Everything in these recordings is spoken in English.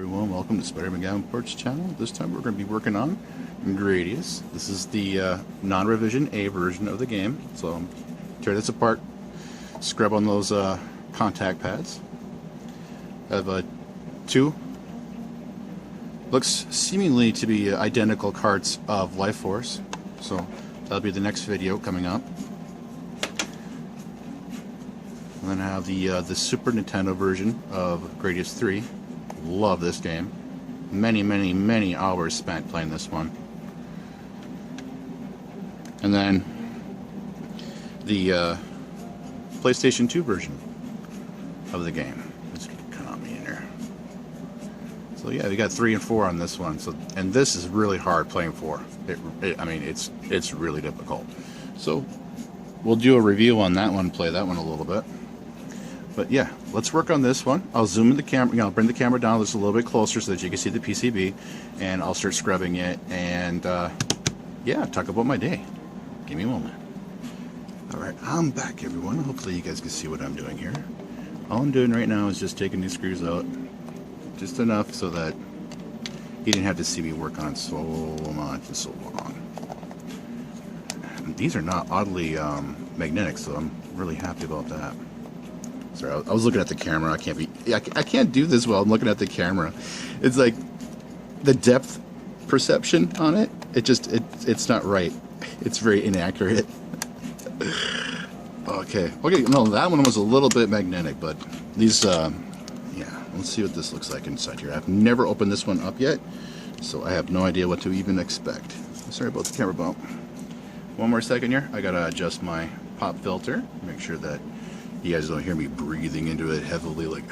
everyone, welcome to Spider McGavin Porch channel. This time we're going to be working on Gradius. This is the non-revision A version of the game. So tear this apart, scrub on those contact pads. I have two, looks seemingly to be identical carts of Life Force. So that'll be the next video coming up. And then I have the Super Nintendo version of Gradius 3. Love this game. Many hours spent playing this one. And then the PlayStation 2 version of the game. Let's cut me in here. So yeah, we got 3 and 4 on this one. So and this is really hard playing 4. I mean, it's really difficult. So we'll do a review on that one, play that one a little bit. But yeah, let's work on this one. I'll zoom in the camera, I'll bring the camera down just a little bit closer so that you can see the PCB, and I'll start scrubbing it and yeah, talk about my day. Give me a moment. Alright, I'm back everyone. Hopefully you guys can see what I'm doing here. All I'm doing right now is just taking these screws out. Just enough so that you didn't have to see me work on it so much and so long. And these are not oddly magnetic, so I'm really happy about that. Sorry, I was looking at the camera. I can't do this while I'm looking at the camera. It's like the depth perception on it. It's not right. It's very inaccurate. Okay, no, that one was a little bit magnetic, but these, yeah, let's see what this looks like inside here. I've never opened this one up yet, so I have no idea what to even expect. Sorry about the camera bump. One more second here. I gotta adjust my pop filter, make sure that you guys don't hear me breathing into it heavily like.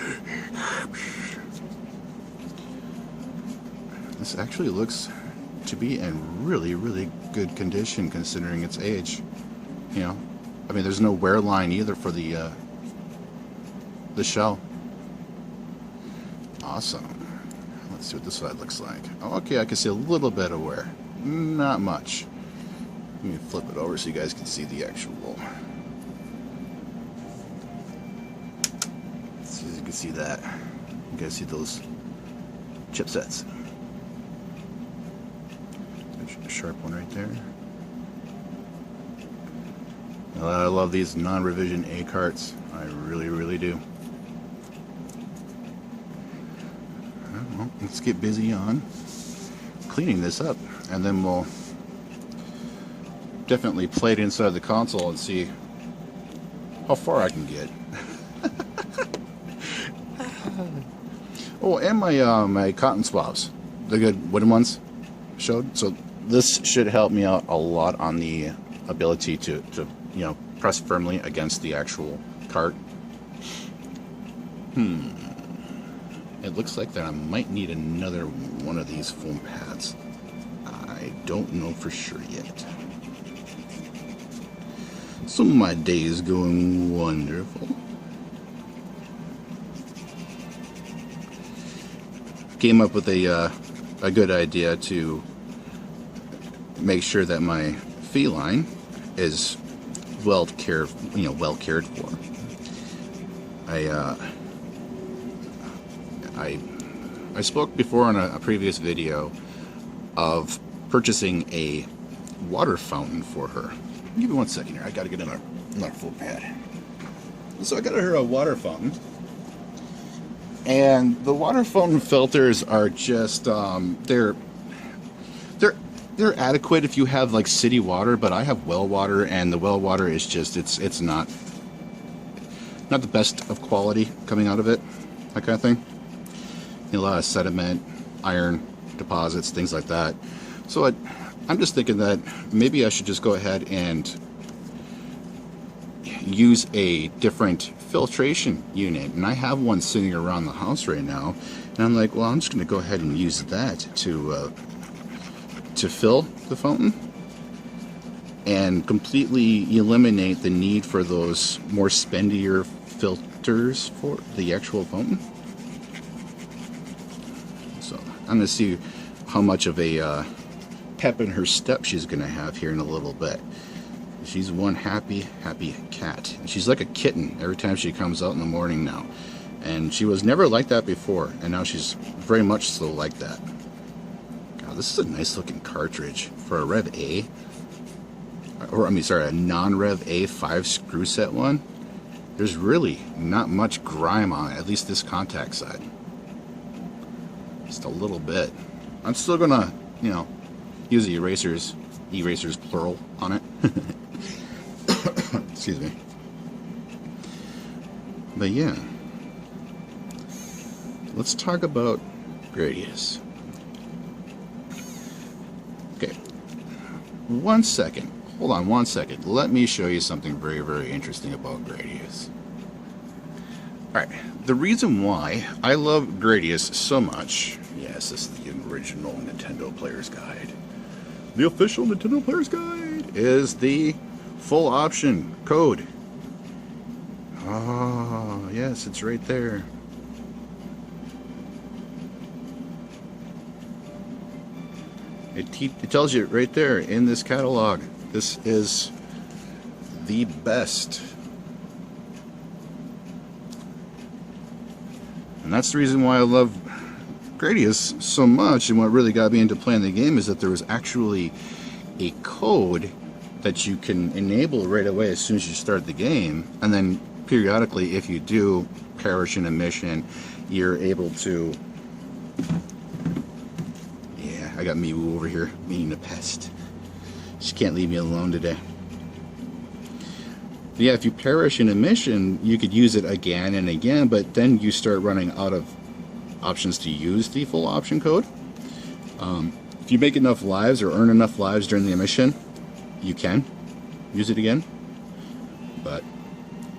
This actually looks to be in really good condition considering its age. You know, I mean, there's no wear line either for the shell. Awesome. Let's see what this side looks like. Oh, okay, I can see a little bit of wear. Not much. Let me flip it over so you guys can see the actual. You can see that. You guys see those chipsets. There's a sharp one right there. I love these non-revision A carts. I really do. Well, let's get busy on cleaning this up, and then we'll definitely play it inside the console and see how far I can get. Oh, and my cotton swabs, the good wooden ones, showed. So this should help me out a lot on the ability to you know, press firmly against the actual cart. It looks like that I might need another one of these foam pads. I don't know for sure yet. So my day is going wonderful. Came up with a good idea to make sure that my feline is well cared for. I spoke before on a previous video of purchasing a water fountain for her. Give me 1 second here. I gotta get another full pad. So I got her a water fountain. And the water fountain filters are just they're adequate if you have like city water, but I have well water, and the well water is just it's not the best of quality coming out of it, that kind of thing. You know, a lot of sediment, iron deposits, things like that. So I'm just thinking that maybe I should just go ahead and use a different filtration unit, and I have one sitting around the house right now, and I'm like, well, I'm just going to go ahead and use that to fill the fountain and completely eliminate the need for those more spendier filters for the actual fountain. So I'm going to see how much of a pep in her step she's going to have here in a little bit. She's one happy cat. She's like a kitten every time she comes out in the morning now. And she was never like that before, and now she's very much so like that. God, this is a nice looking cartridge for a Rev A, or I mean, sorry, a non-Rev A 5 screw set one. There's really not much grime on it, at least this contact side. Just a little bit. I'm still gonna, you know, use the erasers plural on it. Excuse me. But yeah, let's talk about Gradius. Okay, 1 second. Hold on 1 second. Let me show you something very, very interesting about Gradius. Alright, the reason why I love Gradius so much, yes, this is the original Nintendo Player's Guide. The official Nintendo Player's Guide is the full option code. Oh, yes, it's right there. It tells you right there in this catalog. This is the best. And that's the reason why I love Gradius so much, and what really got me into playing the game is that there was actually a code that you can enable right away as soon as you start the game, and then periodically, if you do perish in a mission, you're able to... Yeah, I got Miwu over here being a pest. She can't leave me alone today. But yeah, if you perish in a mission, you could use it again and again, but then you start running out of options to use the full option code. If you make enough lives or earn enough lives during the mission, you can use it again. But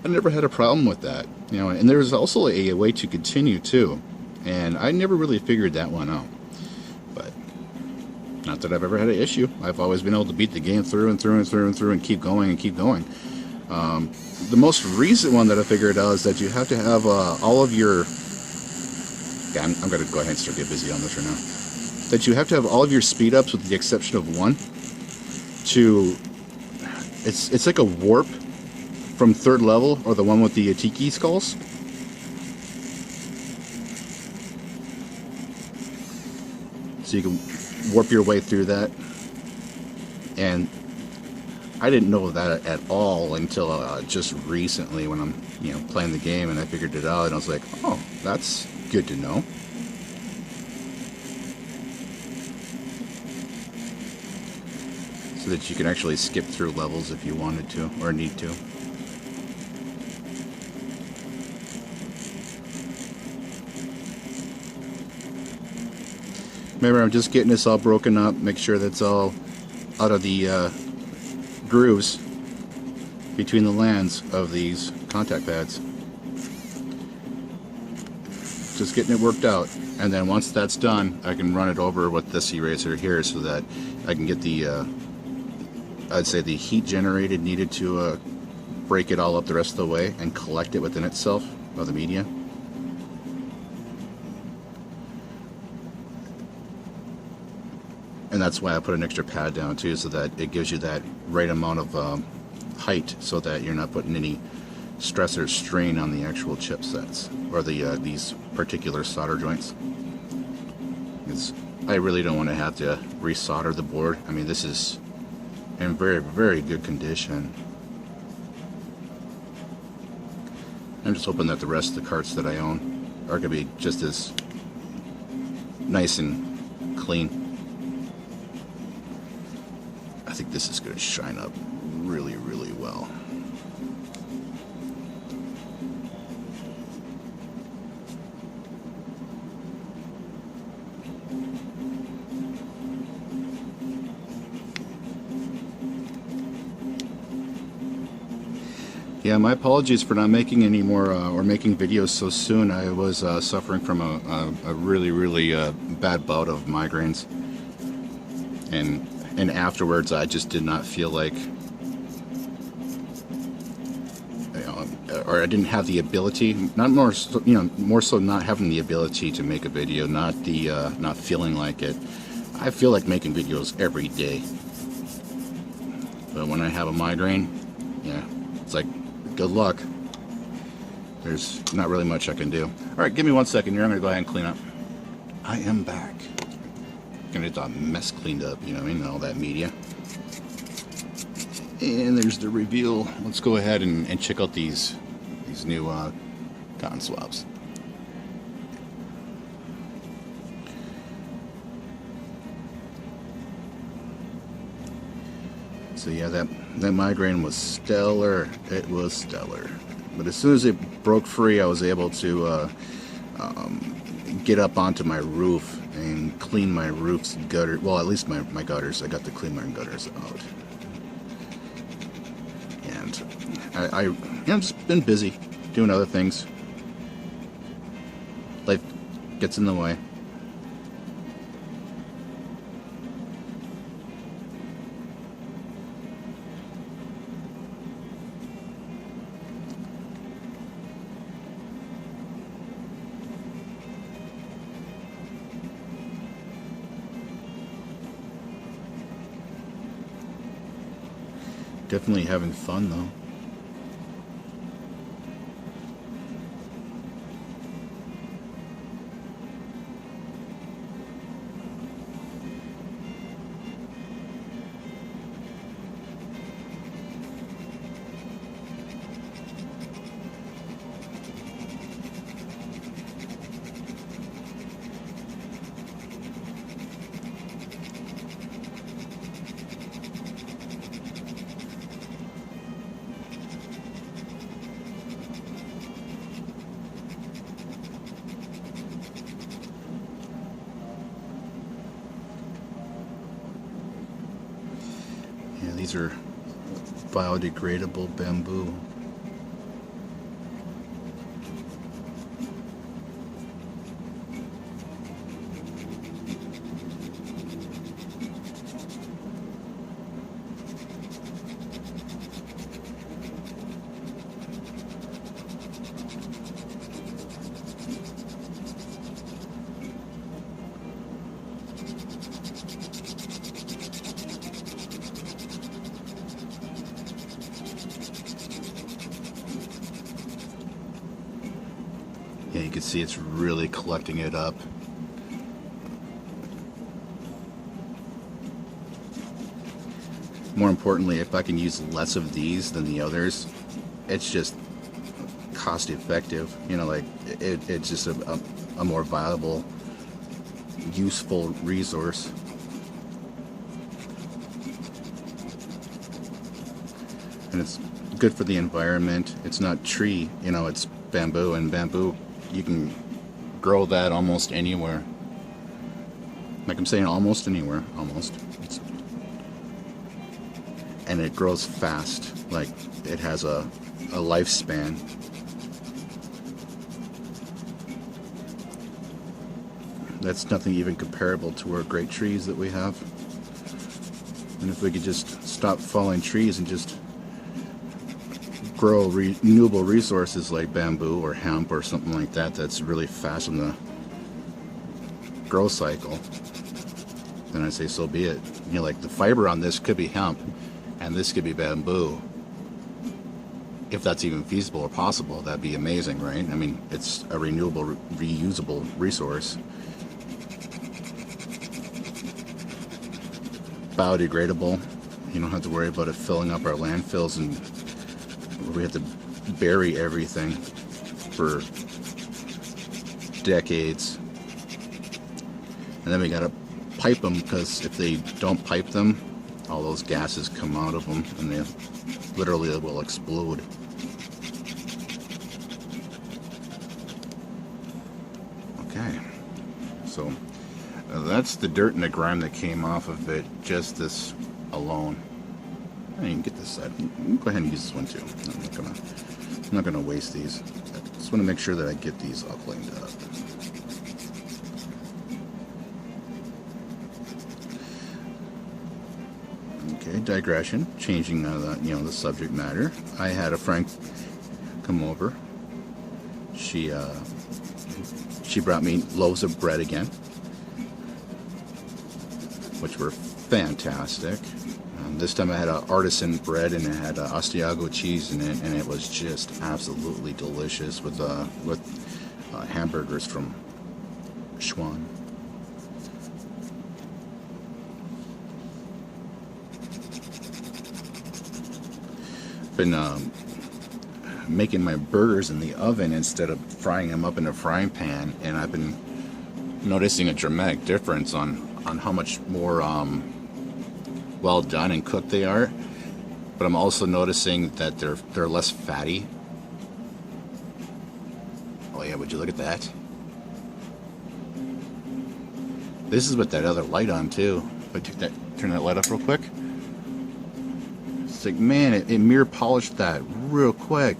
I never had a problem with that, you know. And there's also a way to continue too, and I never really figured that one out. But not that I've ever had an issue. I've always been able to beat the game through and through and through and through and keep going and keep going. The most recent one that I figured out is that you have to have all of your... Yeah, I'm going to go ahead and start getting busy on this right now. That you have to have all of your speed ups with the exception of one to... It's like a warp from 3rd level, or the one with the tiki skulls. So you can warp your way through that. And I didn't know that at all until just recently when I'm, you know, playing the game, and I figured it out, and I was like, oh, that's good to know. So that you can actually skip through levels if you wanted to or need to. Remember, I'm just getting this all broken up, make sure that's all out of the grooves between the lands of these contact pads. Just getting it worked out, and then once that's done, I can run it over with this eraser here so that I can get the I'd say the heat generated needed to break it all up the rest of the way and collect it within itself of the media. And that's why I put an extra pad down too, so that it gives you that right amount of height, so that you're not putting any stress or strain on the actual chipsets or the these particular solder joints. Because I really don't want to have to resolder the board. I mean, this is in very, very good condition. I'm just hoping that the rest of the carts that I own are going to be just as nice and clean. I think this is going to shine up really, really well. Yeah, my apologies for not making any more or making videos so soon. I was suffering from a really, really bad bout of migraines, and afterwards I just did not feel like, you know, or I didn't have the ability, not more so, you know, more so not having the ability to make a video, not not feeling like it. I feel like making videos every day, but when I have a migraine, yeah, it's like, good luck. there's not really much I can do. All right, give me 1 second here. I'm going to go ahead and clean up. I am back. Gonna get the mess cleaned up, you know what I mean, all that media. And there's the reveal. Let's go ahead and check out these new cotton swabs. So yeah, that migraine was stellar. It was stellar. But as soon as it broke free, I was able to get up onto my roof and clean my roof's gutter. Well, at least my gutters. I got to clean my gutters out. And I've just been busy doing other things. Life gets in the way. Definitely having fun though. Yeah, these are biodegradable bamboo. Yeah, you can see it's really collecting it up. More importantly, if I can use less of these than the others, it's just cost effective. You know, like it's just a more viable, useful resource. And it's good for the environment. It's not tree, you know, it's bamboo, and bamboo, you can grow that almost anywhere. Like I'm saying, almost anywhere, almost. And it grows fast, like it has a lifespan. That's nothing even comparable to our great trees that we have. And if we could just stop falling trees and just grow renewable resources like bamboo or hemp or something like that, that's really fast in the growth cycle, then I say so be it. You know, like the fiber on this could be hemp and this could be bamboo. If that's even feasible or possible, that'd be amazing, right? I mean, it's a renewable, reusable resource. Biodegradable. You don't have to worry about it filling up our landfills, and we have to bury everything for decades. And then we gotta pipe them, because if they don't pipe them, all those gases come out of them and they literally will explode. Okay, so that's the dirt and the grime that came off of it, just this alone. I can get this side. Go ahead and use this one too. I'm not gonna waste these. I just want to make sure that I get these all cleaned up. Okay, digression. Changing the subject matter. I had a friend come over. She brought me loaves of bread again, which were fantastic. This time I had an artisan bread and it had Asiago cheese in it, and it was just absolutely delicious with hamburgers from Schwan. Been making my burgers in the oven instead of frying them up in a frying pan, and I've been noticing a dramatic difference on how much more well done and cooked they are. But I'm also noticing that they're less fatty. Oh yeah, would you look at that? This is with that other light on too. If I turn that light up real quick. It's like, man, it mirror polished that real quick.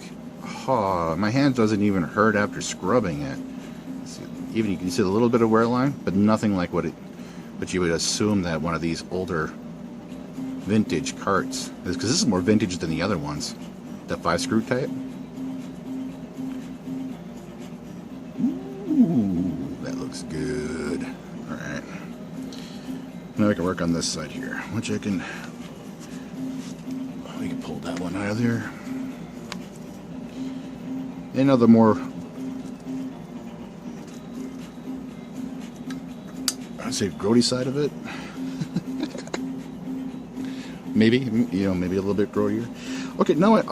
Oh, my hand doesn't even hurt after scrubbing it. Even you can see a little bit of wear line, but nothing like what you would assume that one of these older vintage carts is, because this is more vintage than the other ones, the 5-screw type. Ooh, that looks good. All right, now I can work on this side here, which we can pull that one out of there. And now the more, I'd say, grody side of it. Maybe, maybe a little bit grodier. Okay, now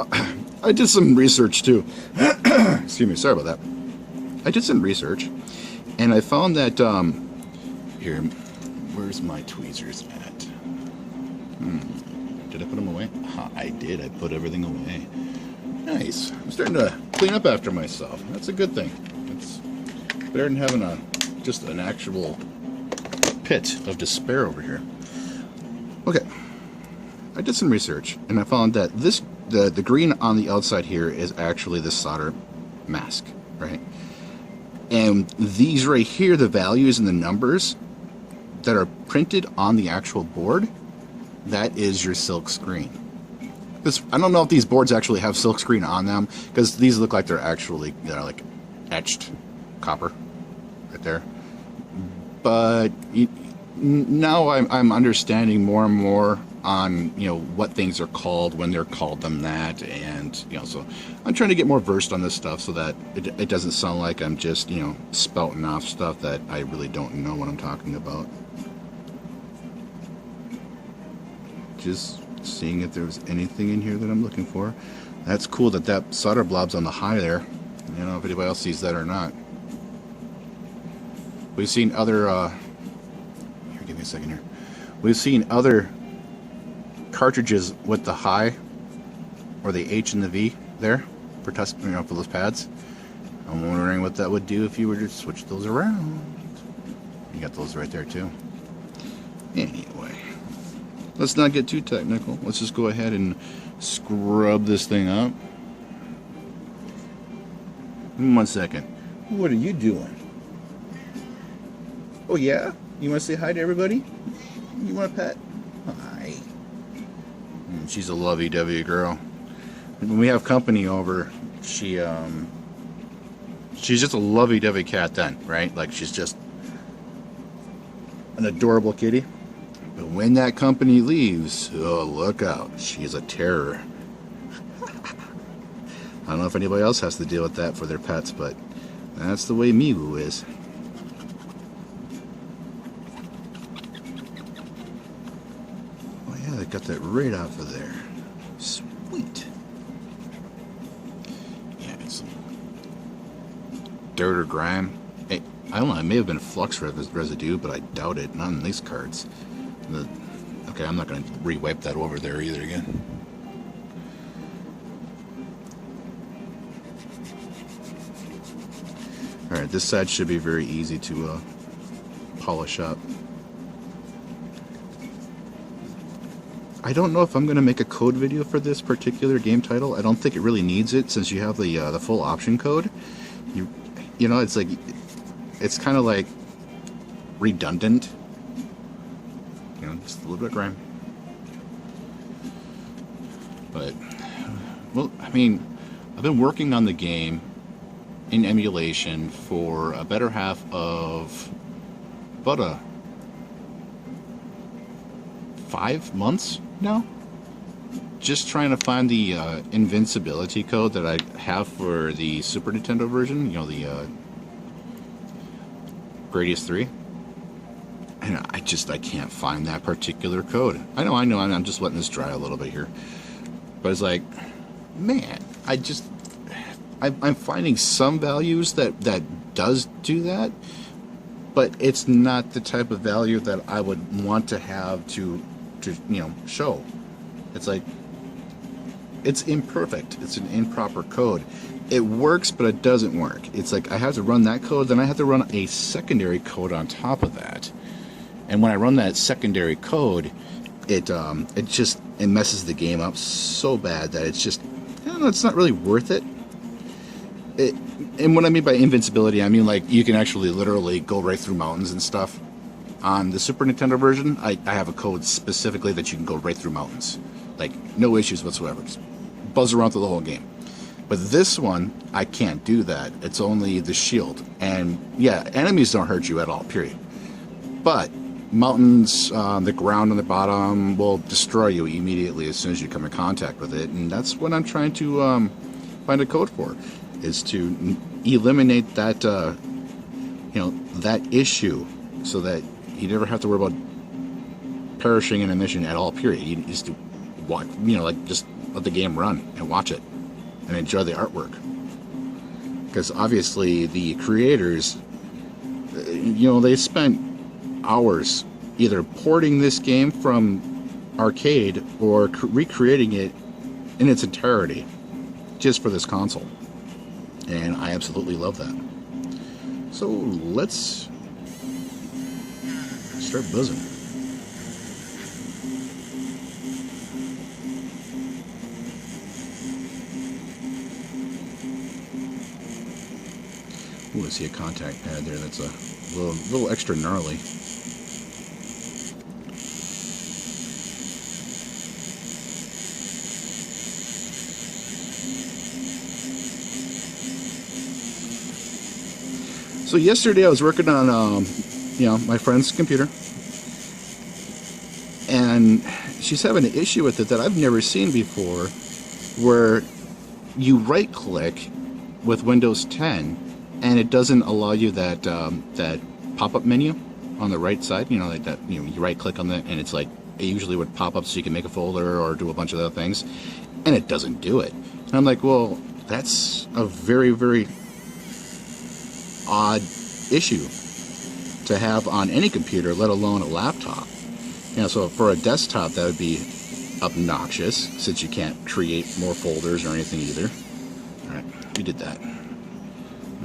I did some research too. Excuse me, sorry about that. I did some research, and I found that, here, where's my tweezers at? Did I put them away? I did, I put everything away. Nice. I'm starting to clean up after myself. That's a good thing. It's better than having just an actual pit of despair over here. Okay. I did some research, and I found that the green on the outside here is actually the solder mask, right? And these right here, the values and the numbers that are printed on the actual board, that is your silk screen. I don't know if these boards actually have silk screen on them, because these look like they're actually, like etched copper right there. But now I'm understanding more and more on what things are called when they're called them that, and so I'm trying to get more versed on this stuff so that it doesn't sound like I'm just spouting off stuff that I really don't know what I'm talking about. Just seeing if there's anything in here that I'm looking for. That's cool that solder blob's on the high there. I don't know if anybody else sees that or not. We've seen other here, give me a second here. We've seen other cartridges with the high or the H and the V there for for those pads. I'm wondering what that would do if you were to switch those around. You got those right there too. Anyway, let's not get too technical. Let's just go ahead and scrub this thing up. 1 second. What are you doing? Oh yeah? You want to say hi to everybody? You want a pet? Hi. She's a lovey-dovey girl. When we have company over, she's just a lovey-dovey cat then, right? Like, she's just an adorable kitty. But when that company leaves, oh, look out. She's a terror. I don't know if anybody else has to deal with that for their pets, but that's the way Miwu is. Oh yeah, they got that right off of there. Sweet. Yeah, it's some dirt or grime. Hey, I don't know, it may have been flux residue, but I doubt it. Not in these cards. Okay, I'm not going to re-wipe that over there either again. Alright, this side should be very easy to polish up. I don't know if I'm going to make a code video for this particular game title. I don't think it really needs it, since you have the full option code. You know, it's like, it's kind of like redundant. You know, just a little bit of grime. But, well, I mean, I've been working on the game in emulation for a better half of about 5 months, No. Just trying to find the invincibility code that I have for the Super Nintendo version, you know, the Gradius 3. And I can't find that particular code. I know, I'm just letting this dry a little bit here. But it's like, man, I'm finding some values that does do that, but it's not the type of value that I would want to have to show. It's like, it's imperfect. It's an improper code. It works, but it doesn't work. It's like I have to run that code, then I have to run a secondary code on top of that. And when I run that secondary code, it messes the game up so bad that it's just, it's not really worth it. And what I mean by invincibility, I mean like you can actually literally go right through mountains and stuff. On the Super Nintendo version, I have a code specifically that you can go right through mountains. Like, no issues whatsoever. Just buzz around through the whole game. But this one, I can't do that. It's only the shield. And yeah, enemies don't hurt you at all, period. But mountains, the ground on the bottom will destroy you immediately as soon as you come in contact with it. And that's what I'm trying to find a code for, is to eliminate that, that issue, so that you never have to worry about perishing in a mission at all, period. You just do watch, just let the game run and watch it and enjoy the artwork. Because obviously the creators, they spent hours either porting this game from arcade or recreating it in its entirety just for this console. And I absolutely love that. So let's start buzzing. Ooh, I see a contact pad there that's a little extra gnarly. So yesterday I was working on my friend's computer, and she's having an issue with it that I've never seen before, where you right click with Windows 10 and it doesn't allow you that pop-up menu on the right side, like that, you right click on that and it's like, it usually would pop up so you can make a folder or do a bunch of other things, and it doesn't do it. And I'm like, well, that's a very, very odd issue to have on any computer, let alone a laptop. So for a desktop that would be obnoxious, since you can't create more folders or anything either. Alright, we did that.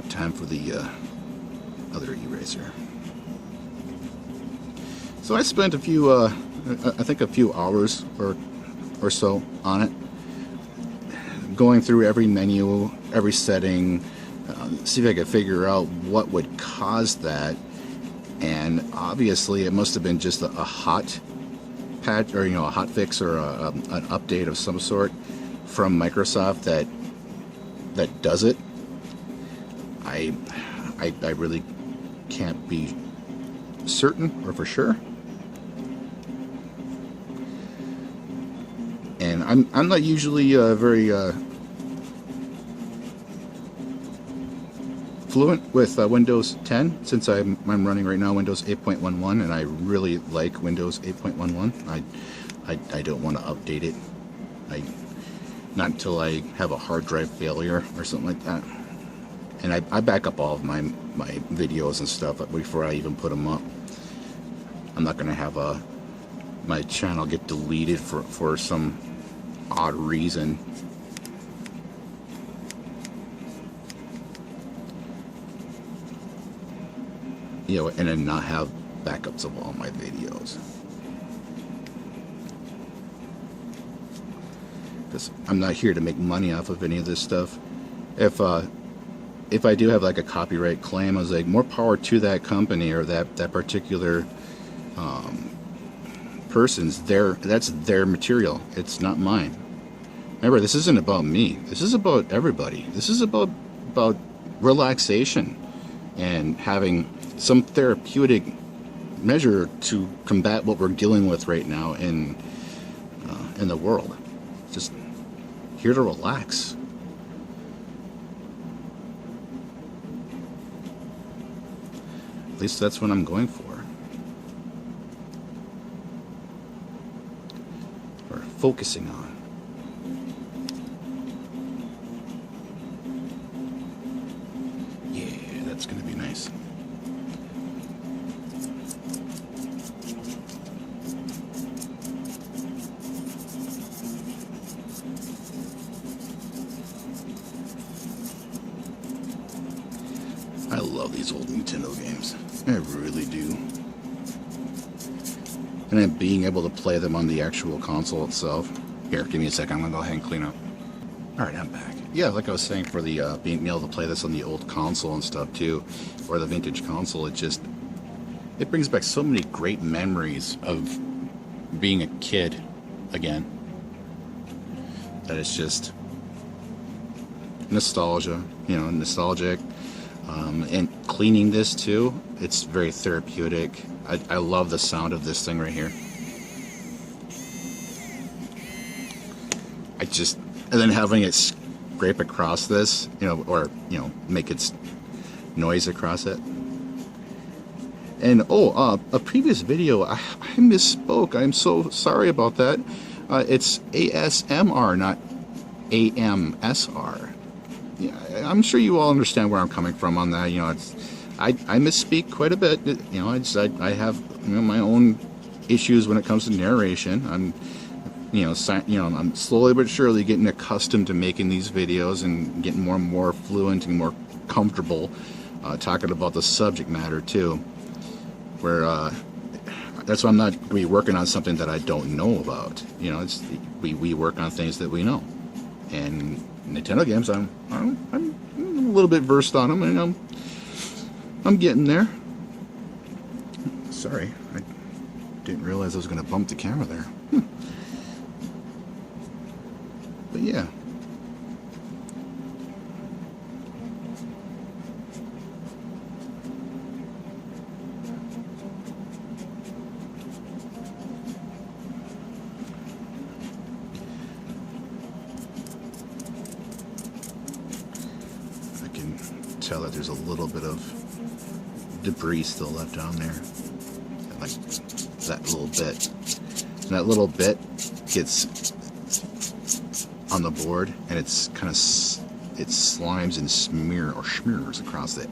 Time for the other eraser. So I spent a few hours or so on it, going through every menu, every setting, see if I could figure out what would cause that. And obviously it must have been just a hot patch, or a hot fix, or an update of some sort from Microsoft that does it. I really can't be certain or for sure. And I'm not usually very fluent with Windows 10, since I'm running right now Windows 8.11, and I really like Windows 8.11. I don't want to update it. Not until I have a hard drive failure or something like that. And I back up all of my videos and stuff before I even put them up. I'm not going to have my channel get deleted for some odd reason. And then not have backups of all my videos. Because I'm not here to make money off of any of this stuff. If I do have like a copyright claim, I was like, more power to that company or that particular person's. That's their material. It's not mine. Remember, this isn't about me. This is about everybody. This is about relaxation and having some therapeutic measure to combat what we're dealing with right now in in the world. Just here to relax. At least that's what I'm going for. Or focusing on. Yeah, that's going to be nice. I love these old Nintendo games. I really do. And then being able to play them on the actual console itself. Here, give me a second. I'm going to go ahead and clean up. Alright, I'm back. Yeah, like I was saying, for the being able to play this on the old console and stuff too, or the vintage console, it brings back so many great memories of being a kid again. That it's just nostalgia, nostalgic. And cleaning this too, it's very therapeutic. I love the sound of this thing right here. And then having it scrape across this, or make its noise across it. And a previous video, I misspoke. I'm so sorry about that. It's ASMR, not AMSR. Yeah, I'm sure you all understand where I'm coming from on that. I misspeak quite a bit. I have my own issues when it comes to narration. I'm slowly but surely getting accustomed to making these videos and getting more and more fluent and more comfortable talking about the subject matter too. Where that's why I'm not going to be working on something that I don't know about. We work on things that we know, and Nintendo games, I'm a little bit versed on them, and I'm getting there. Sorry, I didn't realize I was going to bump the camera there. But yeah. Tell that there's a little bit of debris still left down there, like that little bit. And that little bit gets on the board, and it slimes and smears across it.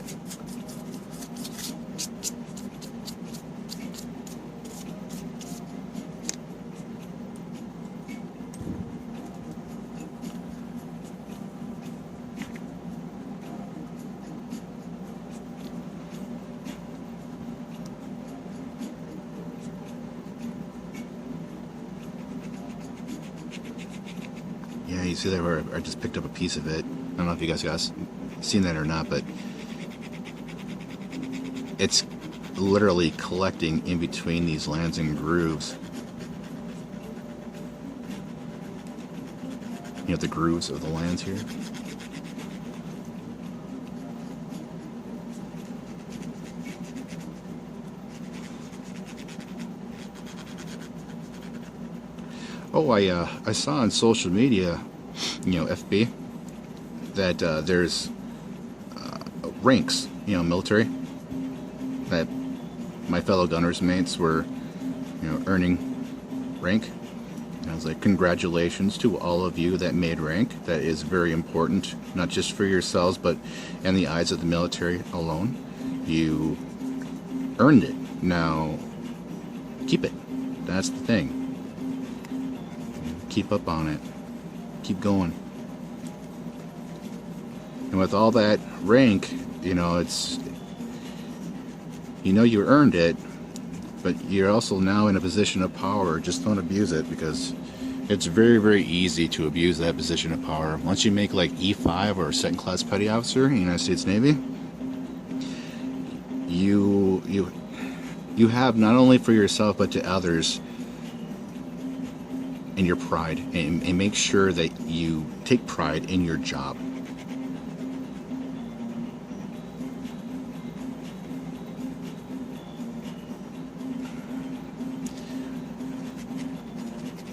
Yeah, you see that where I just picked up a piece of it. I don't know if you guys seen that or not, but it's literally collecting in between these lands and grooves. The grooves of the lands here. Oh, I saw on social media, FB, that there's ranks, military, that my fellow gunners mates were, earning rank. And I was like, congratulations to all of you that made rank. That is very important, not just for yourselves, but in the eyes of the military alone. You earned it. Now, keep it. That's the thing. Keep up on it. Keep going. And with all that rank, it's, you earned it, but you're also now in a position of power. Just don't abuse it, because it's very, very easy to abuse that position of power. Once you make like E5 or second class petty officer in the United States Navy, you have not only for yourself but to others, and your pride, and make sure that you take pride in your job.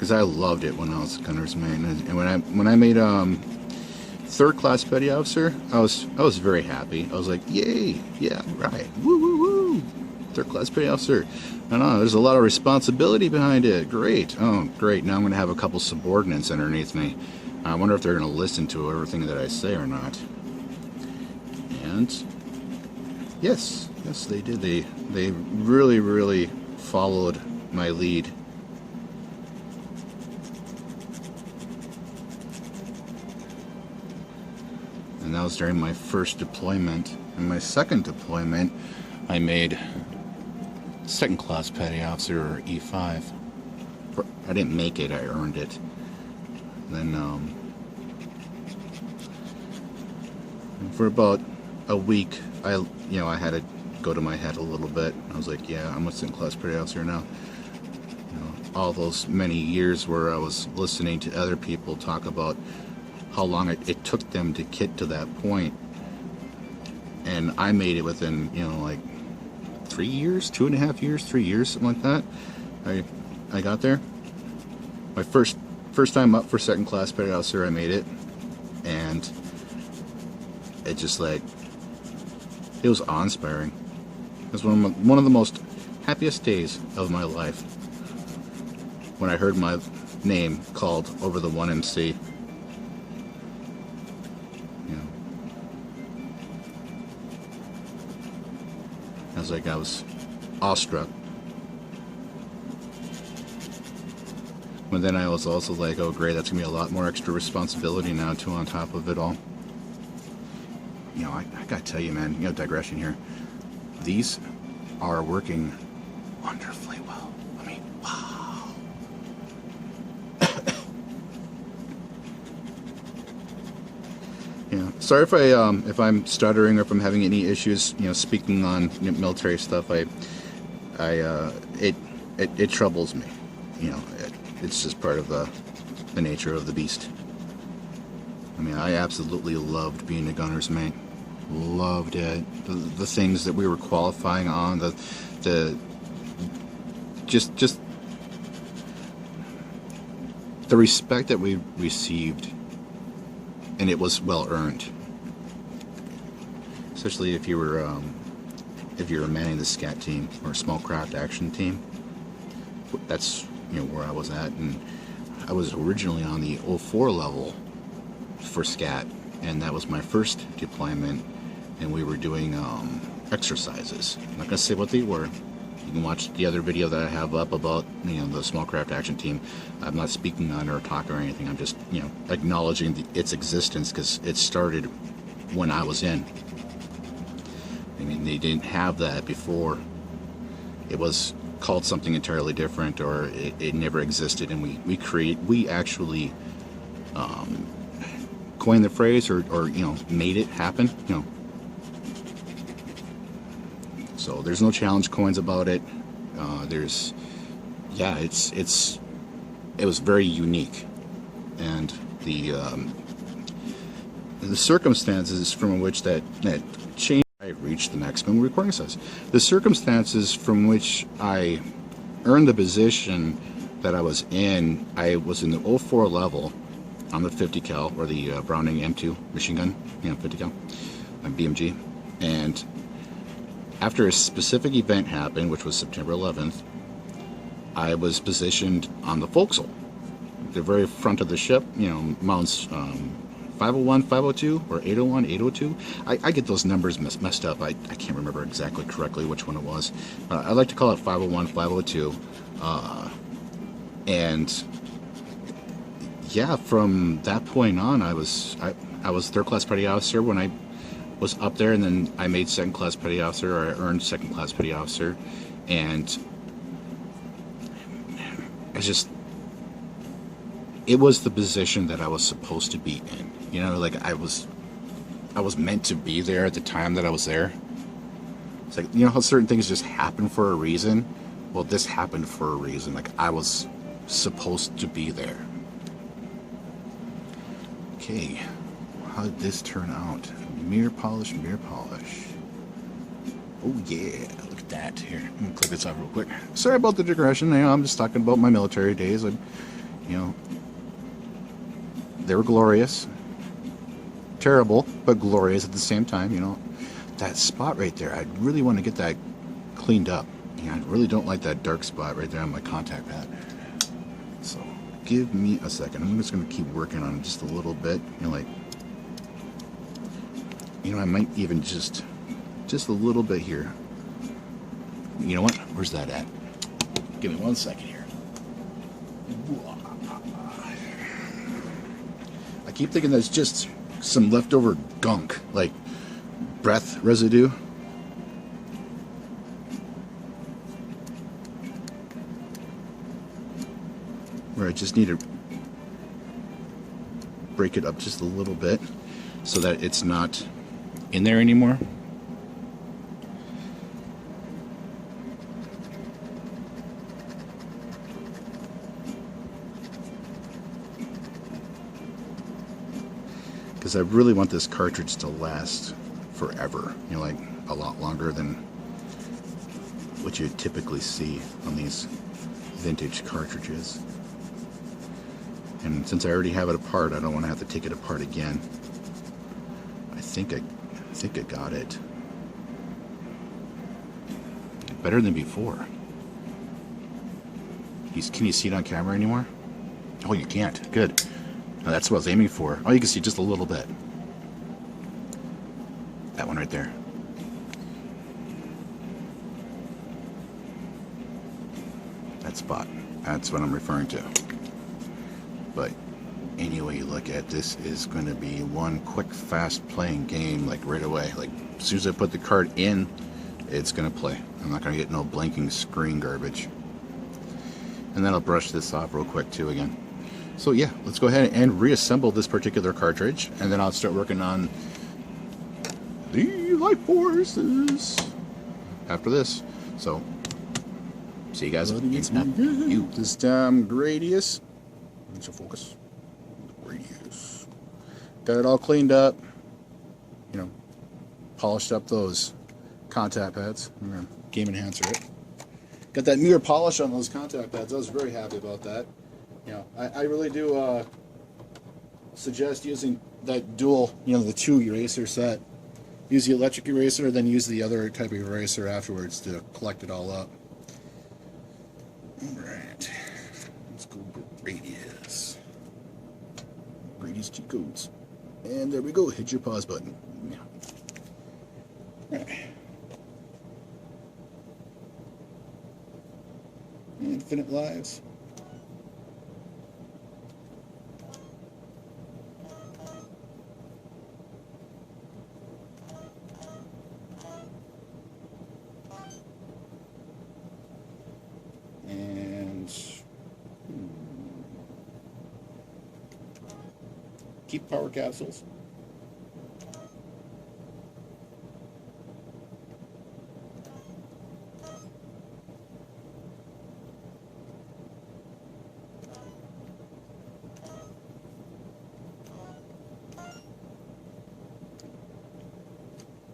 because I loved it when I was gunner's mate, and when I made third class petty officer, I was very happy. I was like, yay, yeah, right, woo woo woo, third class petty officer. I know there's a lot of responsibility behind it. Great, oh great. Now I'm going to have a couple subordinates underneath me. I wonder if they're going to listen to everything that I say or not. And yes, they did. They really followed my lead. And that was during my first deployment. In my second deployment, I made second class petty officer, or E5. I didn't make it, I earned it. Then for about a week, I had to go to my head a little bit. I was like, yeah, I'm a second class petty officer now. All those many years where I was listening to other people talk about how long it took them to get to that point, and I made it within like 3 years, 2.5 years, 3 years, something like that. I got there. My first time up for second class petty officer, I made it, and it just like, it was awe-inspiring. It was one of the most happiest days of my life when I heard my name called over the 1MC. I was awestruck. But then I was also like, oh great, that's gonna be a lot more extra responsibility now too on top of it all. I gotta tell you, man, digression here. These are working wonderfully well. I mean, wow. Sorry if I'm stuttering or if I'm having any issues, speaking on military stuff. It troubles me. It's just part of the nature of the beast. I mean, I absolutely loved being a gunner's mate. Loved it. The things that we were qualifying on, just the respect that we received, and it was well earned. Especially if you were manning the SCAT team or small craft action team. That's where I was at, and I was originally on the 04 level for SCAT, and that was my first deployment, and we were doing exercises. I'm not gonna say what they were. You can watch the other video that I have up about the small craft action team. I'm not speaking on or talking or anything. I'm just acknowledging its existence because it started when I was in. I mean, they didn't have that before. It was called something entirely different, or it never existed, and we actually coined the phrase, or made it happen. So there's no challenge coins about it. It was very unique, and the circumstances from which that changed. I reached the maximum recording size. The circumstances from which I earned the position that I was in the 04 level on the 50 cal, or the Browning M2 machine gun, 50 cal, BMG, and after a specific event happened, which was September 11th, I was positioned on the forecastle, the very front of the ship, mounts 501, 502, or 801, 802. I get those numbers messed up. I can't remember exactly correctly which one it was. I like to call it 501, 502. And yeah, from that point on, I was third class petty officer when I was up there, and then I made second class petty officer, or I earned second class petty officer, and it was the position that I was supposed to be in. I was meant to be there at the time that I was there. It's like, how certain things just happen for a reason? Well, this happened for a reason. Like, I was supposed to be there. Okay, how did this turn out? Mirror polish, mirror polish. Oh yeah, look at that. Here, I'm gonna click this off real quick. Sorry about the digression. I'm just talking about my military days. You know, they were glorious. Terrible, but glorious at the same time. You know, that spot right there, I really want to get that cleaned up. I really don't like that dark spot right there on my contact pad. So give me a second. I'm just going to keep working on it just a little bit. You know, like, you know, I might even just a little bit here. You know what? Where's that at? Give me 1 second here. I keep thinking that's just some leftover gunk, like breath residue. Where I just need to break it up just a little bit so that it's not in there anymore. Because I really want this cartridge to last forever, you know, like a lot longer than what you typically see on these vintage cartridges. And since I already have it apart, I don't want to have to take it apart again. I think I got it. Better than before. Can you see it on camera anymore? Oh, you can't. Good. That's what I was aiming for. Oh, you can see just a little bit. That one right there. That spot. That's what I'm referring to. But any way you look at this is going to be one quick, fast playing game, like right away. Like as soon as I put the card in, it's going to play. I'm not going to get no blinking screen garbage. And then I'll brush this off real quick too again. So yeah, let's go ahead and reassemble this particular cartridge, and then I'll start working on the life forces after this. So see you guys in you. This time, Gradius. Let's focus. Gradius. Got it all cleaned up. You know, polished up those contact pads. I'm gonna game enhancer it. Got that mirror polish on those contact pads. I was very happy about that. You know, I really do suggest using that dual, you know, the 2 eraser set. Use the electric eraser, then use the other type of eraser afterwards to collect it all up. Alright. Let's go Gradius. Gradius cheat codes. And there we go. Hit your pause button. Alright. Infinite lives. Keep power capsules.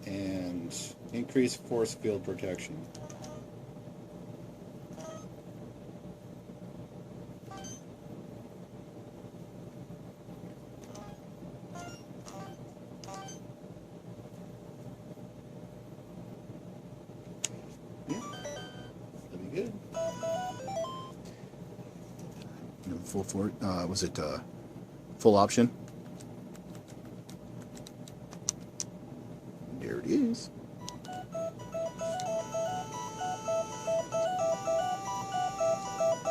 And increase force field protection. Good. Was it full option? There it is.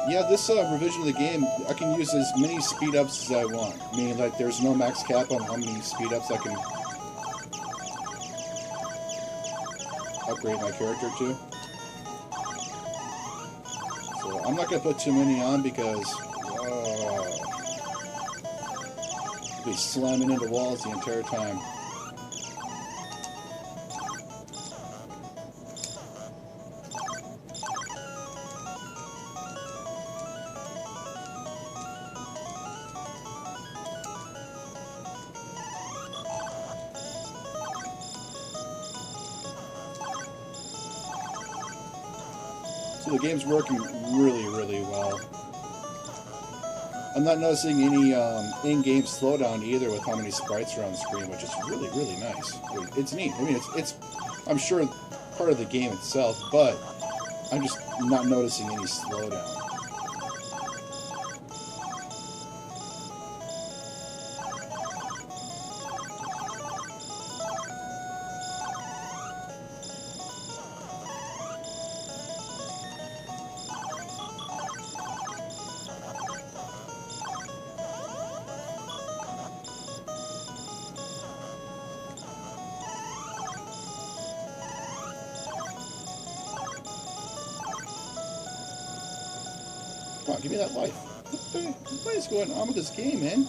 Yeah, this revision of the game, I can use as many speed ups as I want. Meaning, like, there's no max cap on how many speed ups I can upgrade my character to. I'm not going to put too many on because I'll be slamming into walls the entire time. So the game's working really, really well. I'm not noticing any in-game slowdown either with how many sprites are on the screen, which is really, really nice. It's neat. I mean, it's I'm sure part of the game itself, but I'm just not noticing any slowdown. Come on, give me that life. What is going on with this game, man?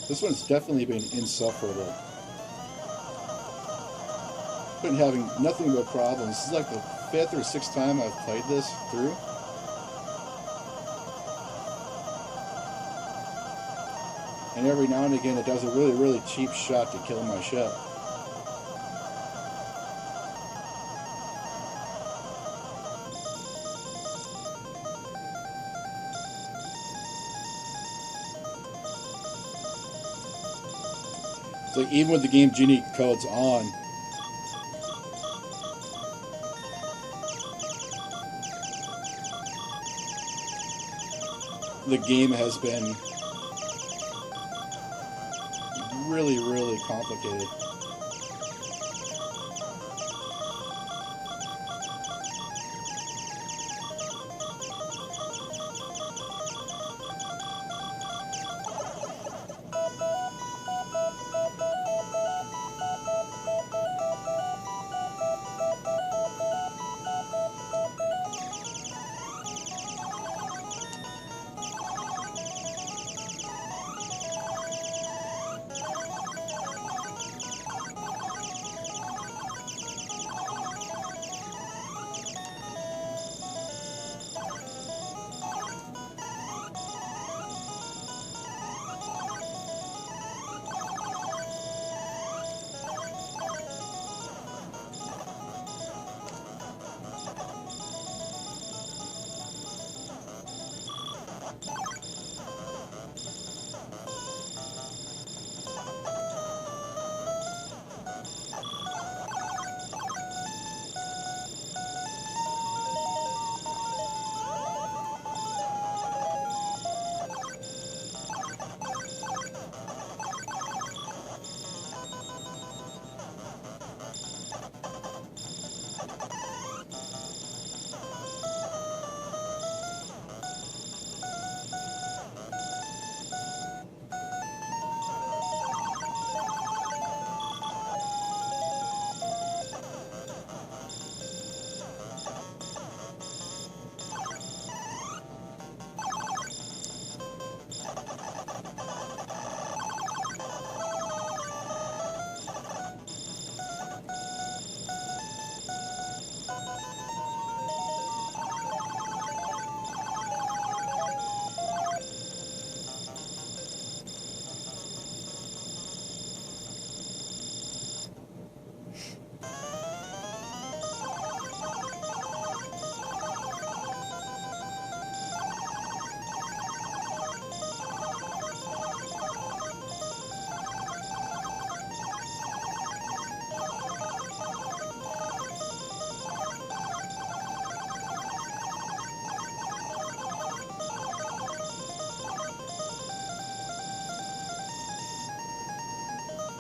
This one's definitely been insufferable. Been having nothing but problems. This is like the 5th or 6th time I've played this through. And every now and again it does a really, really cheap shot to kill my ship. So even with the game Genie codes on, the game has been really, really complicated.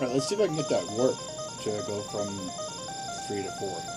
Alright, let's see if I can get that work to go from 3 to 4.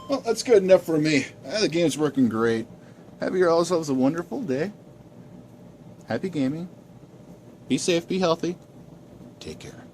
Well, that's good enough for me. The game's working great. Have yourselves a wonderful day. Happy gaming. Be safe, be healthy. Take care.